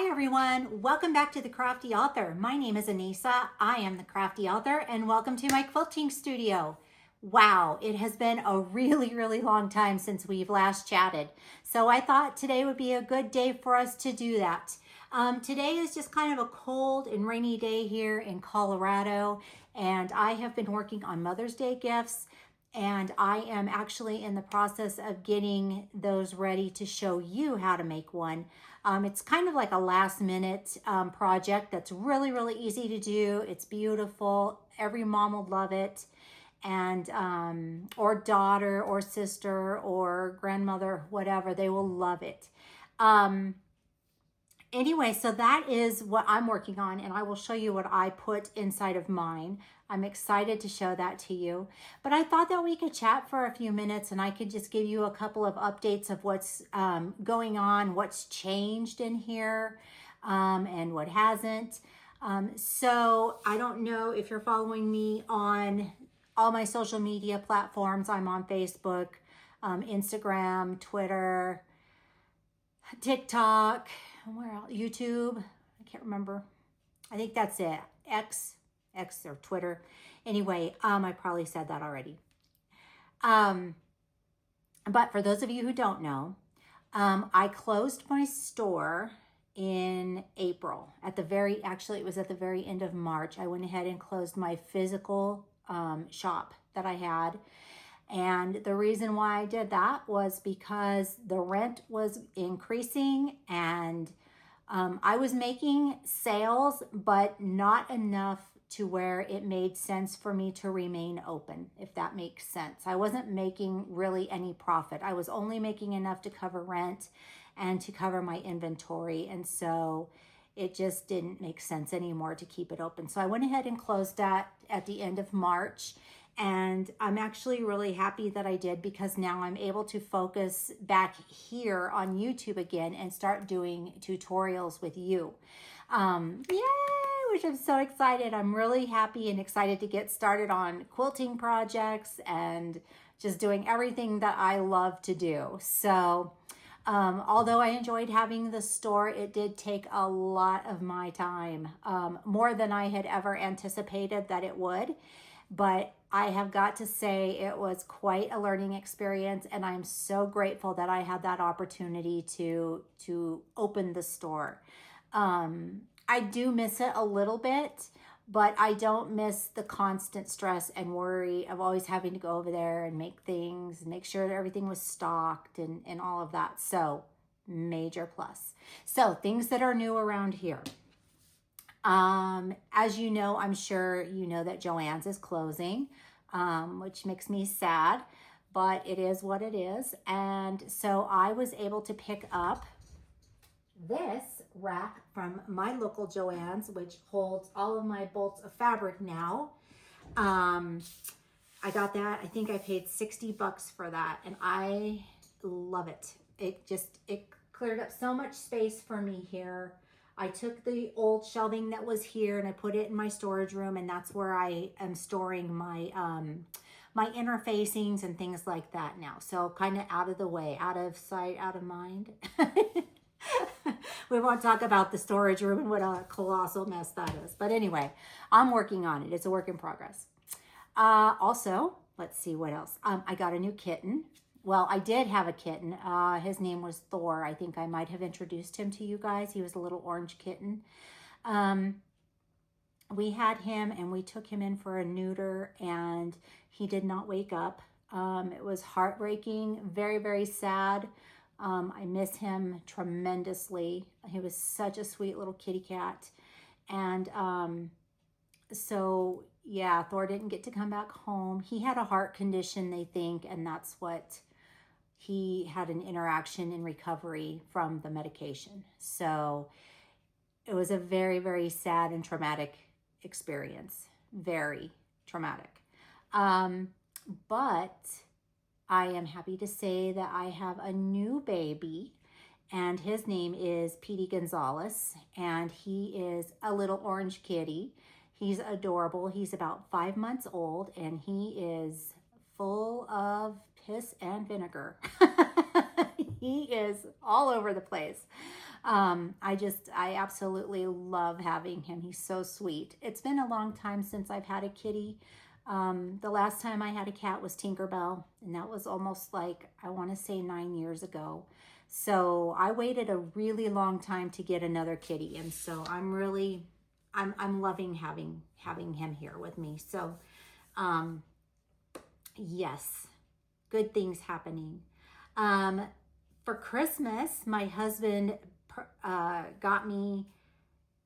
Hi everyone, welcome back to the Crafty Author. My name is Anissa. I am the Crafty Author and welcome to my quilting studio. Wow, it has been a really long time since we've last chatted. So I thought today would be a good day for us to do that. Today is just kind of a cold and rainy day here in Colorado, and I have been working on Mother's Day gifts, and I am actually in the process of getting those ready to show you how to make one. It's kind of like a last minute project that's really easy to do. It's beautiful. Every mom will love it. And or daughter or sister or grandmother, whatever, they will love it. Anyway, so that is what I'm working on, and I will show you what I put inside of mine. I'm excited to show that to you. But I thought that we could chat for a few minutes and I could just give you a couple of updates of what's going on, what's changed in here, and what hasn't. So I don't know if you're following me on all my social media platforms. I'm on Facebook, Instagram, Twitter, TikTok, where else? YouTube. I can't remember. I think that's it. X or Twitter. Anyway, I probably said that already. But for those of you who don't know, I closed my store in April. Actually, it was at the very end of March. I went ahead and closed my physical shop that I had. And the reason why I did that was because the rent was increasing and I was making sales, but not enough to where it made sense for me to remain open, if that makes sense. I wasn't making really any profit. I was only making enough to cover rent and to cover my inventory. And so it just didn't make sense anymore to keep it open. So I went ahead and closed that at the end of March. And I'm actually really happy that I did, because now I'm able to focus back here on YouTube again and start doing tutorials with you. Yay, which I'm so excited. I'm really happy and excited to get started on quilting projects and just doing everything that I love to do. So although I enjoyed having the store, it did take a lot of my time, more than I had ever anticipated that it would. But I have got to say it was quite a learning experience, and I'm so grateful that I had that opportunity to open the store. I do miss it a little bit, but I don't miss the constant stress and worry of always having to go over there and make things, make sure that everything was stocked and all of that. So major plus. So things that are new around here. As you know, I'm sure you know that Joann's is closing, which makes me sad, but it is what it is. And so I was able to pick up this rack from my local Joann's, which holds all of my bolts of fabric now. I got that. I think I paid $60 for that, and I love it. It cleared up so much space for me here. I took the old shelving that was here and I put it in my storage room, and that's where I am storing my my interfacings and things like that now. So kind of out of the way, out of sight, out of mind. We won't talk about the storage room and what a colossal mess that is. But anyway, I'm working on it. It's a work in progress. Also, let's see what else. I got a new kitten. Well, I did have a kitten. His name was Thor. I think I might have introduced him to you guys. He was a little orange kitten. We had him and we took him in for a neuter, and he did not wake up. It was heartbreaking, very sad. I miss him tremendously. He was such a sweet little kitty cat. And so, yeah, Thor didn't get to come back home. He had a heart condition, they think, and that's what he had an interaction in recovery from the medication. So it was a very sad and traumatic experience. Very traumatic. But I am happy to say that I have a new baby, and his name is Petey Gonzalez, and he is a little orange kitty. He's adorable. He's about 5 months old, and he is full of piss and vinegar. He is all over the place. I absolutely love having him. He's so sweet. It's been a long time since I've had a kitty. The last time I had a cat was Tinkerbell, and that was almost like, I want to say 9 years ago. So I waited a really long time to get another kitty. And so I'm loving having him here with me. So, yes, good things happening. For Christmas, my husband got me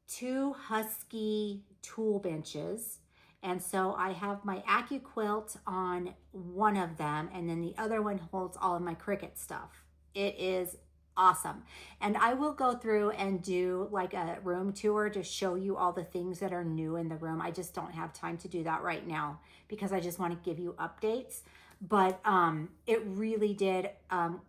2 husky tool benches. And so I have my AccuQuilt on one of them, and then the other one holds all of my Cricut stuff. It is awesome. And I will go through and do like a room tour to show you all the things that are new in the room. I just don't have time to do that right now because I just want to give you updates. But it really did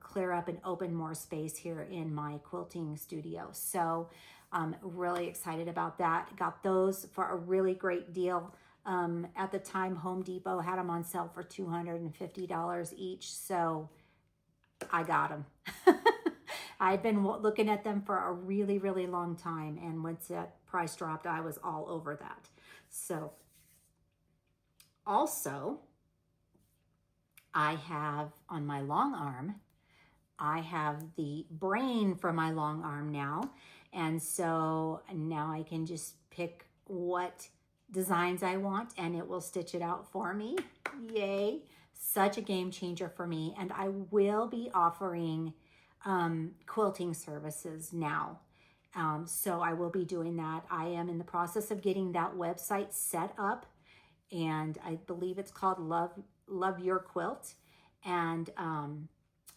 clear up and open more space here in my quilting studio. So I'm really excited about that. Got those for a really great deal. At the time, Home Depot had them on sale for $250 each. So I got them. I'd been looking at them for a really, really long time. And once that price dropped, I was all over that. So also, I have on my long arm, I have the brain for my long arm now. And so now I can just pick what designs I want and it will stitch it out for me. Yay. Such a game changer for me. And I will be offering quilting services now. So I will be doing that. I am in the process of getting that website set up, and I believe it's called Love Your Quilt. And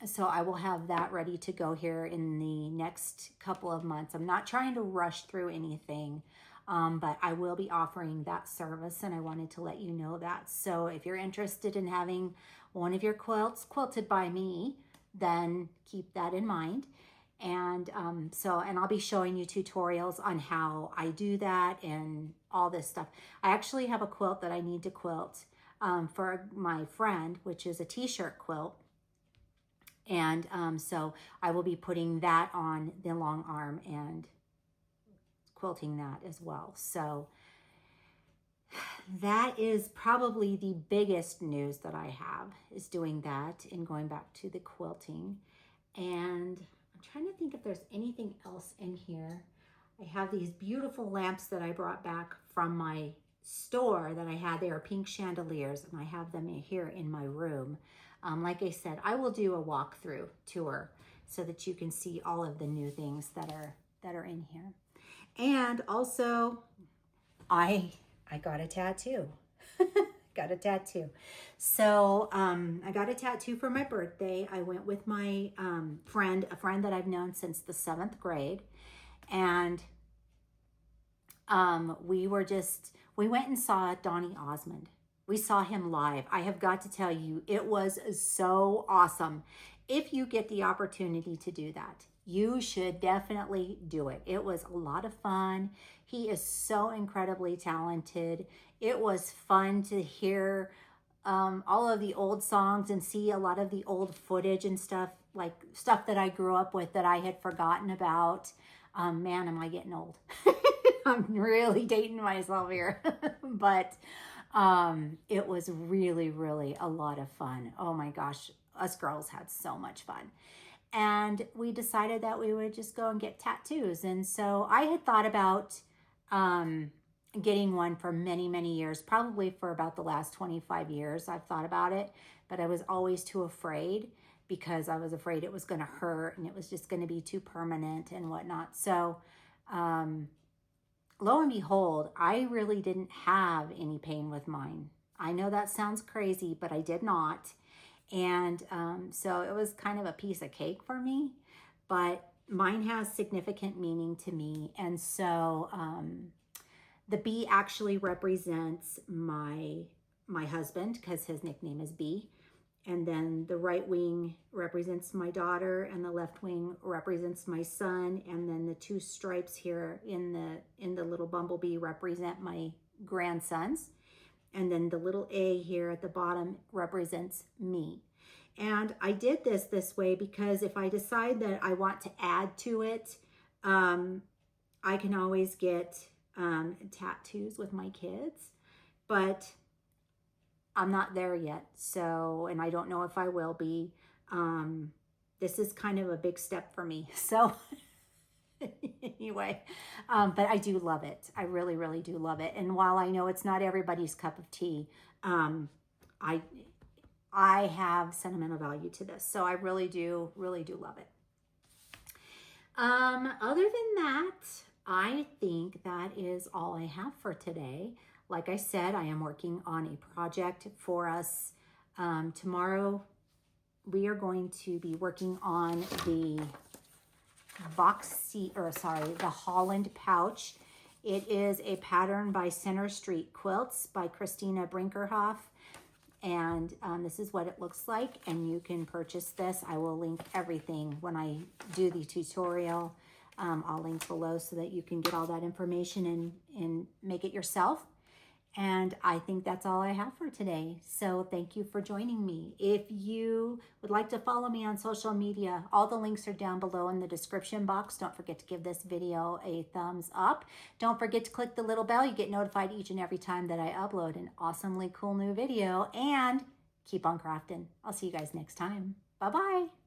so I will have that ready to go here in the next couple of months. I'm not trying to rush through anything, but I will be offering that service, and I wanted to let you know that. So if you're interested in having one of your quilts quilted by me, then keep that in mind. And and I'll be showing you tutorials on how I do that and all this stuff. I actually have a quilt that I need to quilt for my friend, which is a t-shirt quilt. And so I will be putting that on the long arm and quilting that as well. So that is probably the biggest news that I have, is doing that and going back to the quilting. And I'm trying to think if there's anything else in here. I have these beautiful lamps that I brought back from my store that I had. They are pink chandeliers, and I have them here in my room. Like I said, I will do a walkthrough tour so that you can see all of the new things that are in here. And also, I got a tattoo. Got a tattoo. So I got a tattoo for my birthday. I went with my friend, a friend that I've known since the 7th grade. And we went and saw Donny Osmond. We saw him live. I have got to tell you, it was so awesome. If you get the opportunity to do that, you should definitely do it. It was a lot of fun. He is so incredibly talented. It was fun to hear all of the old songs and see a lot of the old footage and stuff, like stuff that I grew up with that I had forgotten about. Man, am I getting old. I'm really dating myself here. But it was really, really a lot of fun. Oh my gosh, us girls had so much fun. And we decided that we would just go and get tattoos. And so I had thought about getting one for many, many years, probably for about the last 25 years. I've thought about it, but I was always too afraid because I was afraid it was going to hurt and it was just going to be too permanent and whatnot. So lo and behold, I really didn't have any pain with mine. I know that sounds crazy, but I did not. And so it was kind of a piece of cake for me, but mine has significant meaning to me. And so the B actually represents my husband, because his nickname is B. And then the right wing represents my daughter, and the left wing represents my son. And then the 2 stripes here in the little bumblebee represent my grandsons. And then the little A here at the bottom represents me. And I did this way because if I decide that I want to add to it, I can always get tattoos with my kids, but I'm not there yet. So, and I don't know if I will be. This is kind of a big step for me. So anyway, but I do love it. I really, really do love it. And while I know it's not everybody's cup of tea, I have sentimental value to this. So I really do love it. Other than that, I think that is all I have for today. Like I said, I am working on a project for us. Tomorrow, we are going to be working on the the Holland pouch. It is a pattern by Center Street Quilts by Christina Brinkerhoff. And this is what it looks like. And you can purchase this. I will link everything when I do the tutorial. I'll link below so that you can get all that information and make it yourself. And I think that's all I have for today. So thank you for joining me. If you would like to follow me on social media, all the links are down below in the description box. Don't forget to give this video a thumbs up. Don't forget to click the little bell. You get notified each and every time that I upload an awesomely cool new video. And keep on crafting. I'll see you guys next time. Bye-bye.